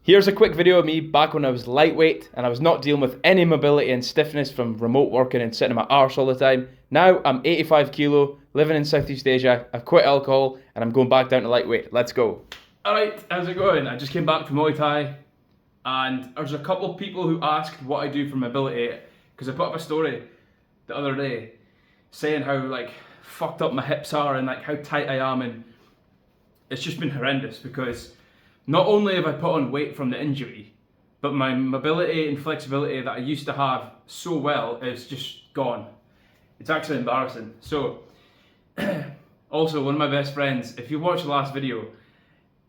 Here's a quick video of me back when I was lightweight and I was not dealing with any mobility and stiffness from remote working and sitting on my arse all the time. Now I'm 85 kilo, living in Southeast Asia, I've quit alcohol and I'm going back down to lightweight. Let's go. Alright, how's it going? I just came back from Muay Thai and there's a couple of people who asked what I do for mobility because I put up a story the other day saying how fucked up my hips are and how tight I am, and it's just been horrendous because not only have I put on weight from the injury, but my mobility and flexibility that I used to have so well is just gone. It's actually embarrassing. So, also one of my best friends, if you watched the last video,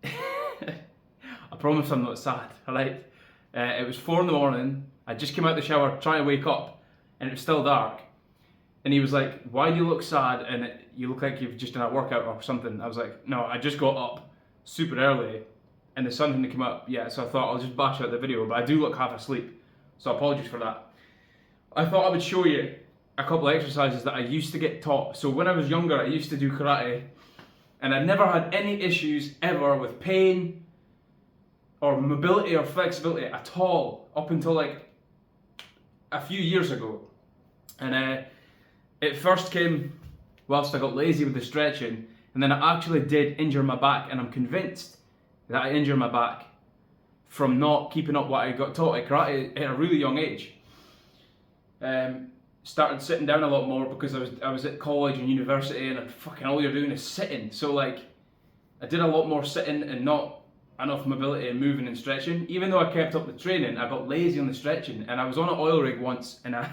I promise I'm not sad, alright? It was 4 in the morning, I just came out the shower trying to wake up, and it was still dark. And he was like, why do you look sad and you look like you've just done a workout or something? I was like, no, I just got up super early and the sun hadn't come up yet, so I thought I'll just bash out the video, but I do look half asleep, so apologies for that. I thought I would show you a couple of exercises that I used to get taught. So when I was younger, I used to do karate, and I never had any issues ever with pain or mobility or flexibility at all up until a few years ago. And it first came whilst I got lazy with the stretching, and then I actually did injure my back, and I'm convinced that I injured my back from not keeping up what I got taught at karate at a really young age. Started sitting down a lot more because I was at college and university, and fucking all you're doing is sitting. So I did a lot more sitting and not enough mobility and moving and stretching. Even though I kept up the training, I got lazy on the stretching, and I was on an oil rig once, and I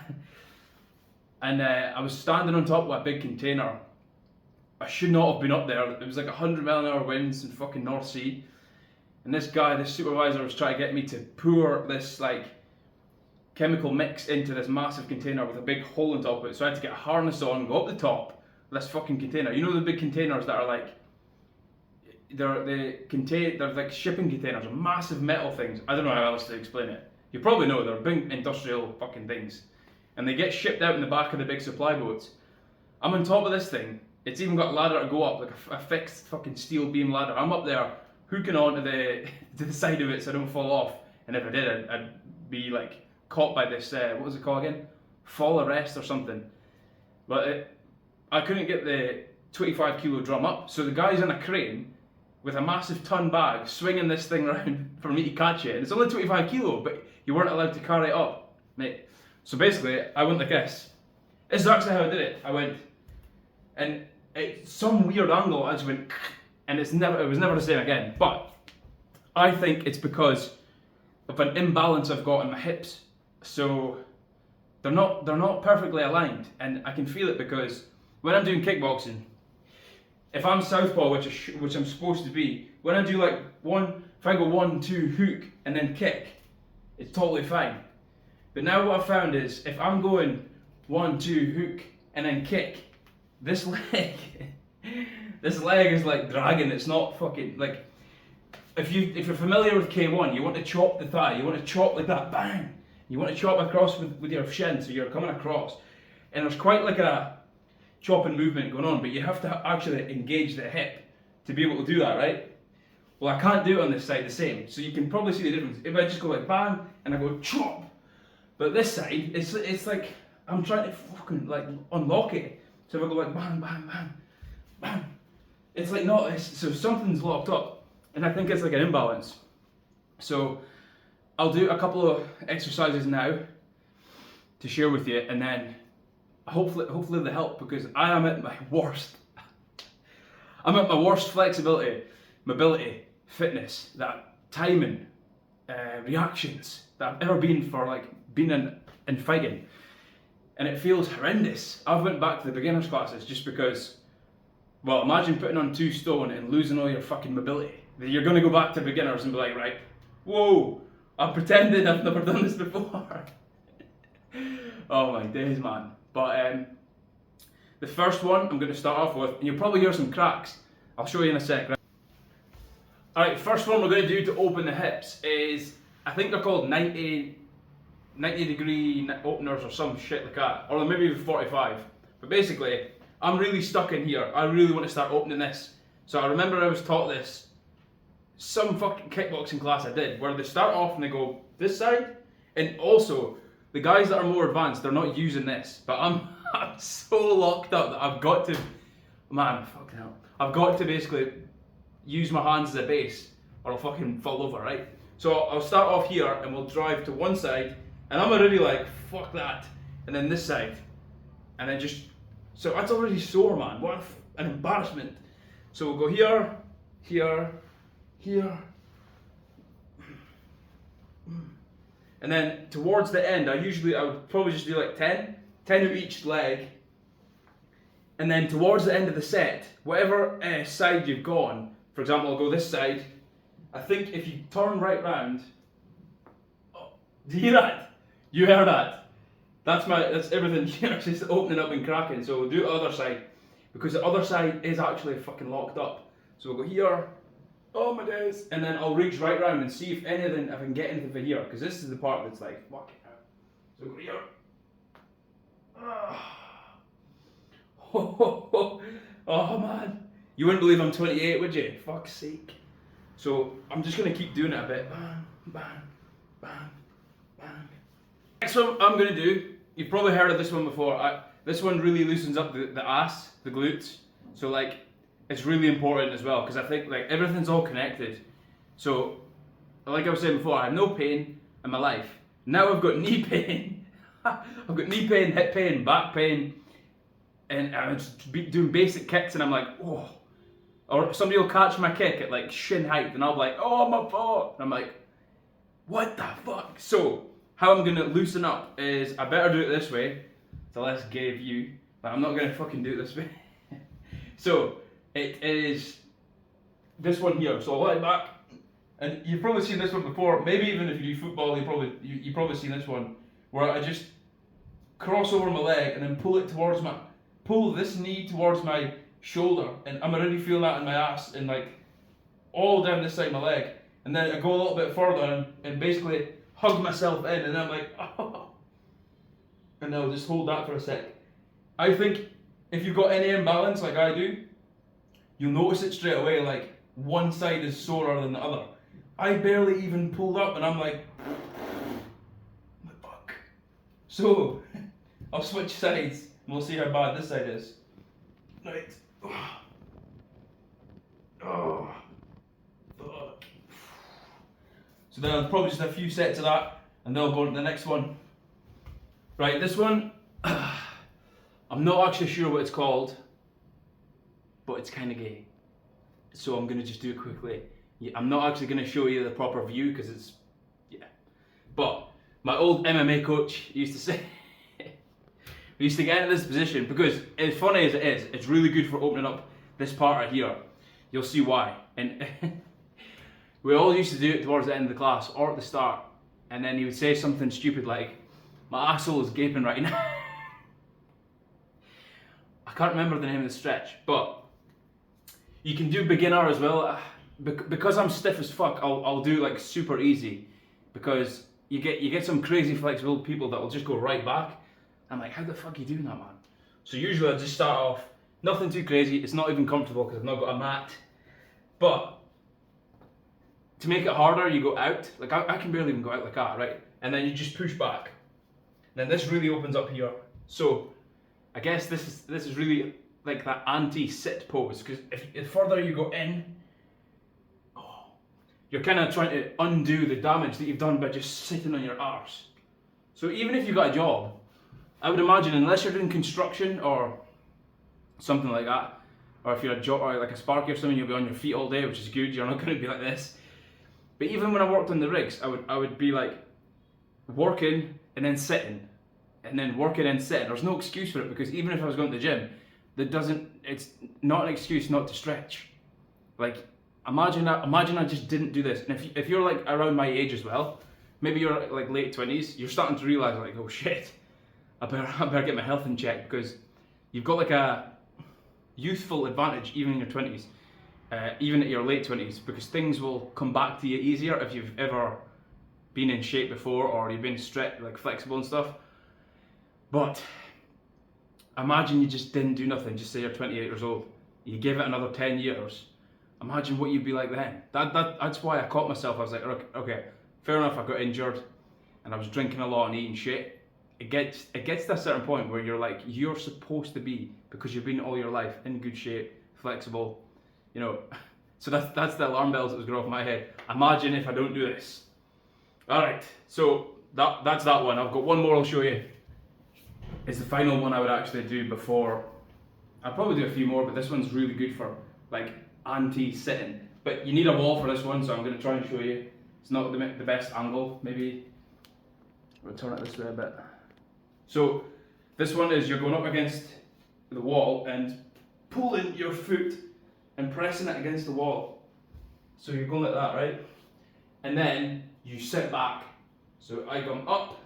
was standing on top of a big container. I should not have been up there. It was 100-mile-an-hour winds in fucking North Sea. And this guy, this supervisor, was trying to get me to pour this chemical mix into this massive container with a big hole on top of it. So I had to get a harness on, go up the top of this fucking container. You know the big containers that are they're like shipping containers, massive metal things. I don't know how else to explain it. You probably know, they're big industrial fucking things. And they get shipped out in the back of the big supply boats. I'm on top of this thing. It's even got a ladder to go up, a fixed fucking steel beam ladder. I'm up there, hooking onto to the side of it so I don't fall off. And if I did, I'd be caught by this, what was it called again? Fall arrest or something. But I couldn't get the 25 kilo drum up. So the guy's in a crane with a massive ton bag swinging this thing around for me to catch it. And it's only 25 kilo, but you weren't allowed to carry it up, mate. So basically, I went like this. This is actually how I did it. I went, and at some weird angle, I just went, and it was never the same again. But I think it's because of an imbalance I've got in my hips. So they're not perfectly aligned, and I can feel it because when I'm doing kickboxing, if I'm southpaw, which I'm supposed to be, when I do if I go 1, 2, hook, and then kick, it's totally fine. But now what I've found is, if I'm going 1, 2, hook, and then kick, this leg is dragging. It's not fucking if you're familiar with K1, you want to chop the thigh, you want to chop like that, bang. You want to chop across with your shin, so you're coming across. And there's quite a chopping movement going on, but you have to actually engage the hip to be able to do that, right? Well, I can't do it on this side the same, so you can probably see the difference. If I just go bang, and I go chop, but this side, it's like I'm trying to fucking unlock it. So if I go bang, bang, bang, bang, it's so something's locked up, and I think it's an imbalance. So I'll do a couple of exercises now to share with you, and then hopefully they'll help, because I am at my worst. I'm at my worst flexibility, mobility, fitness, that timing, reactions that I've ever been for being in fighting. And it feels horrendous. I've went back to the beginners classes just because, well, imagine putting on 2 stone and losing all your fucking mobility. You're going to go back to beginners and be like, right, whoa, I'm pretending I've never done this before. Oh my days, man. But the first one I'm going to start off with, and you'll probably hear some cracks. I'll show you in a sec. Right? Alright, first one we're going to do to open the hips is, I think they're called 90 degree openers or some shit like that, or maybe even 45. But basically, I'm really stuck in here. I really want to start opening this. So I remember I was taught this some fucking kickboxing class I did where they start off and they go this side, and also the guys that are more advanced, they're not using this, but I'm I'm so locked up that I've got to, man, fucking hell, I've got to basically use my hands as a base or I'll fucking fall over, right? So I'll start off here and we'll drive to one side, and I'm already like, fuck that, and then this side, and then just, so that's already sore, man. What an embarrassment. So we'll go here, here, here, and then towards the end, I would probably just do like 10 of each leg, and then towards the end of the set, whatever side you've gone, for example, I'll go this side. I think if you turn right round, oh, do you hear that? You heard that? That's everything here, it's just opening up and cracking. So we'll do the other side, because the other side is actually fucking locked up. So we'll go here, oh my days, and then I'll reach right round and see if I can get anything for here, because this is the part that's like, fuck it out. So we'll go here. Oh man, you wouldn't believe I'm 28, would you? Fuck's sake. So I'm just gonna keep doing it a bit. Bang, bang, bang, bang. Next one I'm gonna do, you've probably heard of this one before. This one really loosens up the ass, the glutes. So like, it's really important as well, because I think like everything's all connected. So, like I was saying before, I have no pain in my life. Now I've got knee pain. I've got knee pain, hip pain, back pain, and I'm just doing basic kicks, and I'm like, oh. Or somebody will catch my kick at like shin height, and I'll be like, oh my foot, and I'm like, what the fuck? So how I'm gonna loosen up is I better do it this way. It's a less gay view, but I'm not gonna fucking do it this way. So it is this one here. So I'll lie back, and you've probably seen this one before. Maybe even if you do football, you probably seen this one where I just cross over my leg and then pull this knee towards my shoulder, and I'm already feeling that in my ass and like all down this side of my leg, and then I go a little bit further and basically hug myself in, and I'm like, oh, and I'll just hold that for a sec. I think if you've got any imbalance like I do, you'll notice it straight away, like one side is sorer than the other. I barely even pulled up and I'm like, fuck. So I'll switch sides and we'll see how bad this side is. Right. Oh, fuck. So then probably just a few sets of that, and then I'll go on to the next one. Right, this one, I'm not actually sure what it's called, but it's kind of gay. So I'm going to just do it quickly. Yeah, I'm not actually going to show you the proper view because it's, yeah. But my old MMA coach used to say, we used to get into this position because, as funny as it is, it's really good for opening up this part right here. You'll see why. And we all used to do it towards the end of the class or at the start. And then he would say something stupid like, my asshole is gaping right now. I can't remember the name of the stretch, but you can do beginner as well. Because I'm stiff as fuck, I'll do like super easy, because you get some crazy flexible people that will just go right back. I'm like, how the fuck are you doing that, man? So usually I just start off, nothing too crazy, it's not even comfortable because I've not got a mat. But to make it harder, you go out. Like I can barely even go out like that, right? And then you just push back. Then this really opens up here. So I guess this is really like that anti-sit pose, because if the further you go in, you're kind of trying to undo the damage that you've done by just sitting on your arse. So even if you've got a job, I would imagine, unless you're doing construction or something like that, or if you're a job or like a sparky or something, you'll be on your feet all day, which is good. You're not going to be like this. But even when I worked on the rigs, I would be like working and then sitting, and then working and sitting. There's no excuse for it, because even if I was going to the gym, it's not an excuse not to stretch. Like, imagine I just didn't do this. And if you're like around my age as well, maybe you're like late 20s, you're starting to realize like, oh shit, I better get my health in check, because you've got like a youthful advantage even in your 20s, even at your late 20s, because things will come back to you easier if you've ever been in shape before or you've been like flexible and stuff. But imagine you just didn't do nothing. Just say you're 28 years old, you give it another 10 years, Imagine what you'd be like then. That's why I caught myself. I was like, okay, fair enough. I got injured, and I was drinking a lot and eating shit. It gets to a certain point where you're like, you're supposed to be, because you've been all your life in good shape, flexible, you know. So that's the alarm bells that was going off my head. Imagine if I don't do this. All right, so that's that one. I've got one more I'll show you. It's the final one I would actually do before. I'll probably do a few more, but this one's really good for like anti-sitting. But you need a wall for this one, so I'm going to try and show you. It's not the best angle. Maybe we'll turn it this way a bit. So this one is you're going up against the wall and pulling your foot and pressing it against the wall. So you're going like that, right? And then you sit back. So I come up,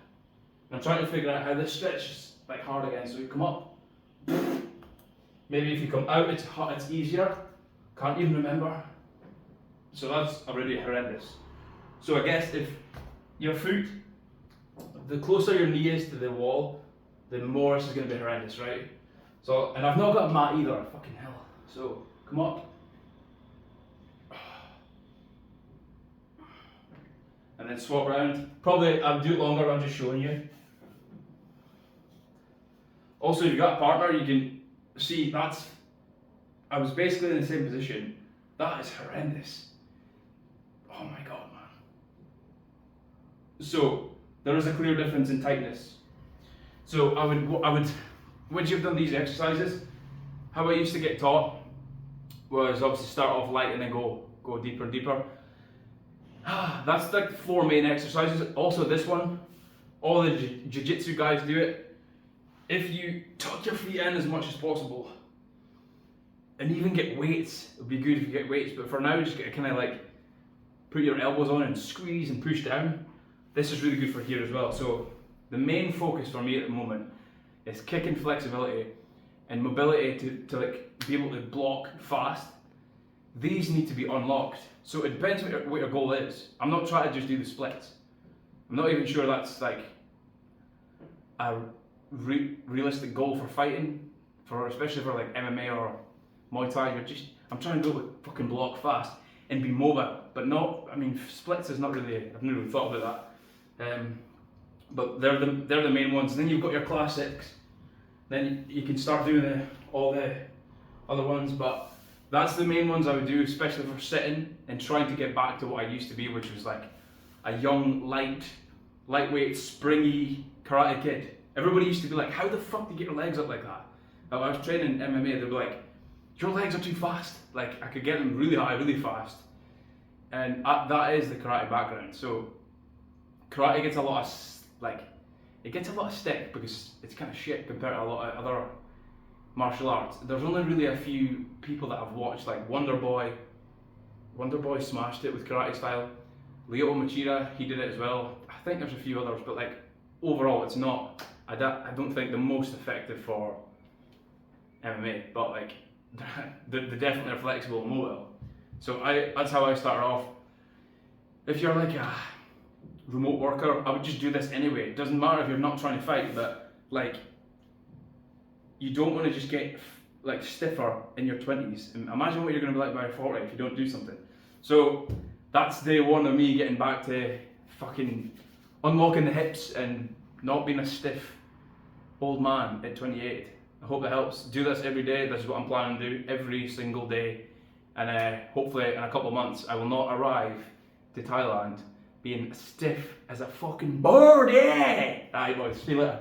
and I'm trying to figure out how this stretches like hard again. So you come up. Maybe if you come out, it's easier. Can't even remember. So that's already horrendous. So I guess if your foot, the closer your knee is to the wall, the more this is going to be horrendous, right? So, and I've not got a mat either. Fucking hell. So come up. And then swap around. Probably I'll do it longer, I'm just showing you. Also, if you've got a partner, you can see I was basically in the same position. That is horrendous. Oh my god, man. So, there is a clear difference in tightness. So I would, once you've done these exercises, how I used to get taught was obviously start off light and then go deeper and deeper. That's like 4 main exercises. Also this one, all the jiu-jitsu guys do it. If you tuck your feet in as much as possible, and even get weights, it would be good if you get weights, but for now just get kind of like put your elbows on and squeeze and push down. This is really good for here as well. So the main focus for me at the moment is kick and flexibility and mobility to like be able to block fast. These need to be unlocked. So it depends what your goal is. I'm not trying to just do the splits. I'm not even sure that's like a realistic goal for fighting, especially for like MMA or Muay Thai. I'm trying to go with fucking block fast and be mobile, but not. I mean, splits is not really. I've never really thought about that. But they're the main ones. And then you've got your classics. Then you can start doing all the other ones, but that's the main ones I would do, especially for sitting and trying to get back to what I used to be, which was like a young, lightweight, springy karate kid. Everybody used to be like, how the fuck do you get your legs up like that? Now, I was training MMA, they'd be like, your legs are too fast. Like, I could get them really high, really fast. And that is the karate background. So, karate gets a lot of stick because it's kind of shit compared to a lot of other martial arts. There's only really a few people that I've watched, like Wonder Boy. Wonder Boy smashed it with karate style. Lyoto Machida, he did it as well. I think there's a few others, but like overall, it's not. I don't think the most effective for MMA, but like they definitely are flexible and mobile. So that's how I started off. If you're like a remote worker, I would just do this anyway. It doesn't matter if you're not trying to fight, but like you don't want to just get like stiffer in your 20s. Imagine what you're going to be like by 40 if you don't do something. So that's day one of me getting back to fucking unlocking the hips and not being a stiff old man at 28. I hope that helps. Do this every day. This is what I'm planning to do every single day. And hopefully in a couple of months I will not arrive to Thailand being stiff as a fucking bird. Yeah! Alright boys, see you later.